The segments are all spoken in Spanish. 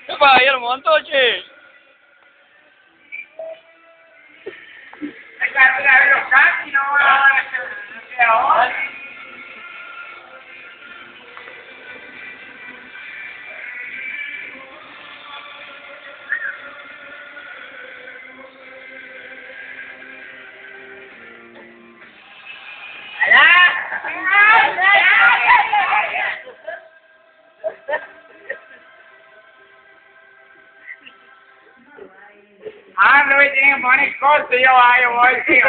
¿Qué pasa, Guillermo? Antoche. Ah, no me tienen que poner corto, yo voy, tío.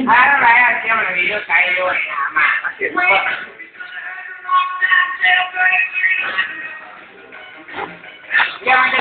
Ahora vaya, tío, me video caído, nada más.